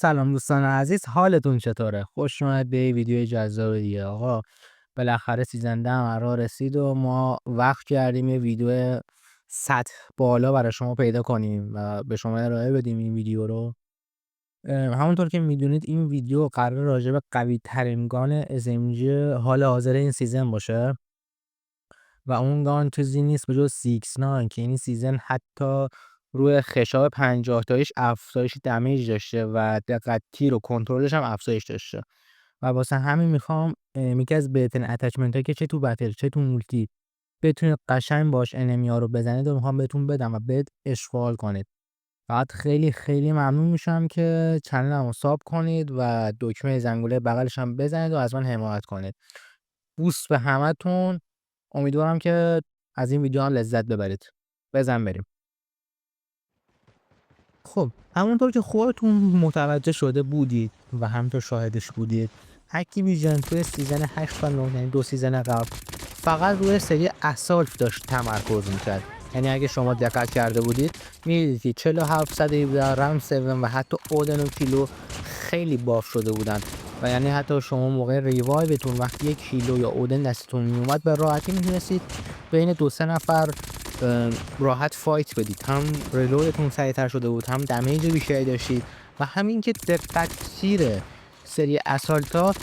سلام دوستان عزیز، حالتون چطوره؟ خوش اومد به ویدیو جذاب دیگه. آقا بالاخره سیزن 10 قرار رسید و ما وقت کردیم یه ویدیو سطح بالا برای شما پیدا کنیم و به شما ارائه بدیم این ویدیو رو. همونطور که میدونید این ویدیو قرار راجع به قوی ترین گان SMG حال حاضر این سیزن باشه و اون گان چیزی نیست به جز 6-9 که این سیزن حتی روی خشاب 50 تاییش افزایش دمیج داشته و دقت تیر و کنترلش هم افزایش داشته و واسه همین میخوام یکی از بهترین اتچمنت هایی که چه تو بتل چه تو مولتی بتونید قشنگ باش انمی ها رو بزنید و میخوام بهتون بدم و بهت اشغال کنید. فقط خیلی خیلی ممنون میشم که چنلمو ساب کنید و دکمه زنگوله بغلش هم بزنید و از من حمایت کنید. بوست به همتون. امیدوارم که از این ویدیو هم لذت ببرید. بزن بریم. خب همونطور که خودتون متوجه شده بودید و همینطور شاهدش بودید، اکتیویژن توی سیزن 8 و 9 یعنی 2 سیزن قبل فقط روی سری اسالت داشت تمرکز میکرد. یعنی اگه شما دقت کرده بودید میدیدید که 4717 رم 7 و حتی اودن و کیلو خیلی باف شده بودن و یعنی حتی شما موقع ریوایوتون وقتی 1 کیلو یا اودن دستتون میومد به راحتی میتونستید بین 2-3 نفر راحت فایت بدید. هم ریلودتون سریعتر شده بود، هم دمیج بیشتری داشتید و همین که دقت تیر سری اسالتا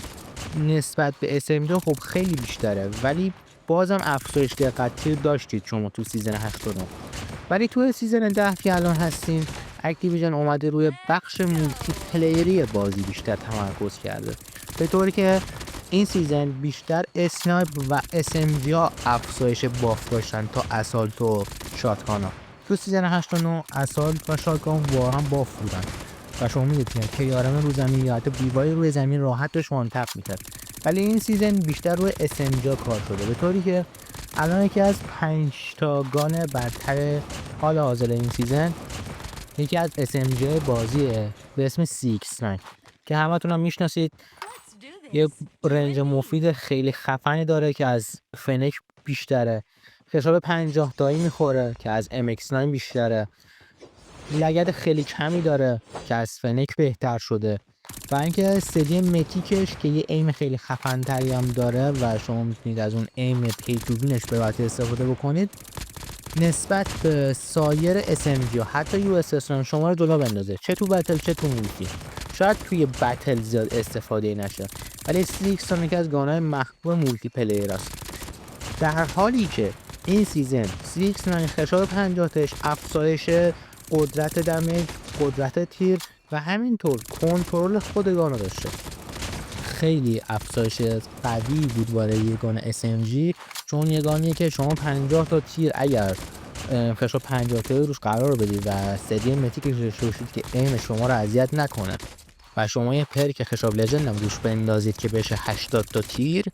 نسبت به SMG خب خیلی بیشتره، ولی بازم افزایش دقت تیر داشتید شما تو سیزن 8 و 9. ولی تو سیزن 10 که الان هستین، اکتیویژن اومده روی بخش مولتی پلیری بازی بیشتر تمرکز کرده، به طوری که این سیزن بیشتر اسنایپ و SMG ها افزایش باف داشتن تا اسالت و شاتگان ها. تو سیزن 8 و 9 اسالت و شاتگان واقعا باف بودن و شما میدونید که یارم رو زمین یا حتی بیوای روی زمین راحت داشت وان تپ میکرد، ولی این سیزن بیشتر روی SMG کار شده، به طوری که الان یکی از 5 تا گان برتر حال حاضر این سیزن یکی از SMG بازیه به اسم 6-9 که همتون هم میشناسید. یه رنج مفید خیلی خفنی داره که از فنک بیشتره، خشاب 50 تایی میخوره که از MX9 بیشتره، لگد خیلی کمی داره که از فنک بهتر شده و اینکه سری متیکش که یه ایم خیلی خفن تری هم داره و شما میتونید از اون ایم پیتوبینش به راحتی استفاده بکنید نسبت به سایر SMG و حتی USS شما رو جلو بندازه، چه تو بتل چه تو مولتی. شاید توی بتل زیاد استفاده نشه ولی 6 یکی از گانهای محبوب مولتی پلیر است، در حالی که این سیزن 6 خشاب 50 تاش افزایش قدرت دمیج، قدرت تیر و همینطور کنترل خود گانو داشته. خیلی افزایش قوی بود برای یه گان SMG، چون یه گانیه که شما 50 تا تیر اگر خشاب 50 تا روش قرار بدید و سری متیکش داشته باشید که ایم شما رو اذیت نکنه و شما یه پرک خشاب لژند هم روش بندازید که بشه 80 تا تیر،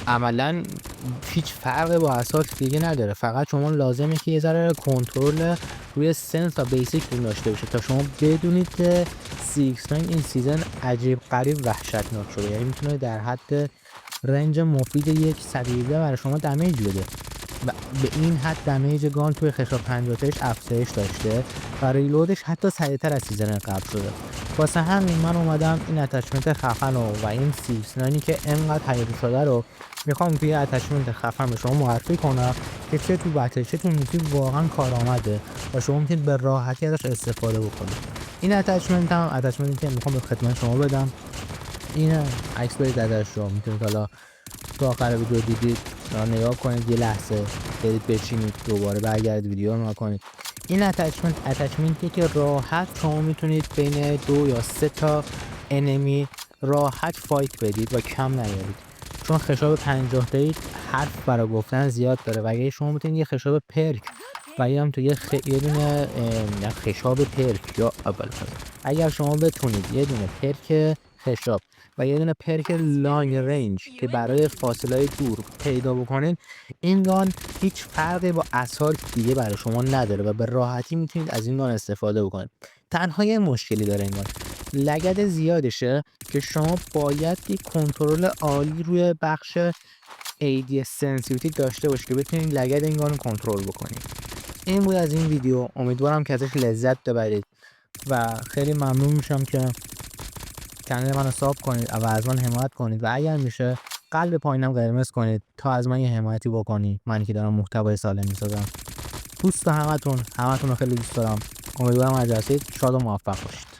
عملا هیچ فرقی با اسالت دیگه نداره. فقط شما لازمه که یه ذره کنترل روی سنس و بیسیک داشته باشه تا شما بدونید که 6-9 این سیزن عجیب غریب وحشتناک شده، یعنی میتونه در حد رنج مفید یک 117 برای شما دمیج بده و به این حد دمیج گان توی خشاب 50 تاش افزایش داشته و ریلودش حتی سریعتر از سیزن قبل شده. واسه همین من اومدم این اتچمنت خفن و این 6-9 که انقدر هیجان شده رو میخوام توی اتچمنت خفن به شما معرفی کنم که چه تو بتل چه تو مولتی واقعا کارآمده و شما میتونید به راحتی ازش استفاده بکنید. این اتچمنت هم اتچمنتی که میخوام به خدمت شما بدم، این عکس برید ازش رو میتونید حالا تو آخر ویدیو دیدید نگاه کنید، یه لحظه برید بچینید دوباره برگردید ویدیو رو نگاه کنید. این اتچمنتی که راحت شما میتونید بین 2 یا 3 تا انمی راحت فایت بدید و کم نیارید، چون خشاب 50 تایی حرف برای گفتن زیاد داره و اگه شما میتونید یه خشاب پرک و یا هم تو یه دونه خشاب پرک یا اول اگر شما بتونید یه دونه پرک خشاب و یه دونه پرک لانگ رنج که برای فاصله دور پیدا بکنین، این گان هیچ فرقی با اسالت دیگه برای شما نداره و به راحتی میتونید از این گان استفاده بکنید. تنها یه مشکلی داره این گان، لگد زیادشه که شما باید یک کنترل عالی روی بخش AD سنسیتیویتی داشته باشید که بتونید لگد این گان رو کنترل بکنید. این بود از این ویدیو، امیدوارم که ازش لذت ببرید و خیلی ممنون میشم که کانال منو ساب کنید و از من حمایت کنید و اگر میشه قلب پایینم قرمز کنید تا از من یه حمایتی بکنید، من که دارم محتوای سالم میسازم. دوست همتون رو خیلی دوست دارم. امیدوارم از جلسه شاد و موفق باشید.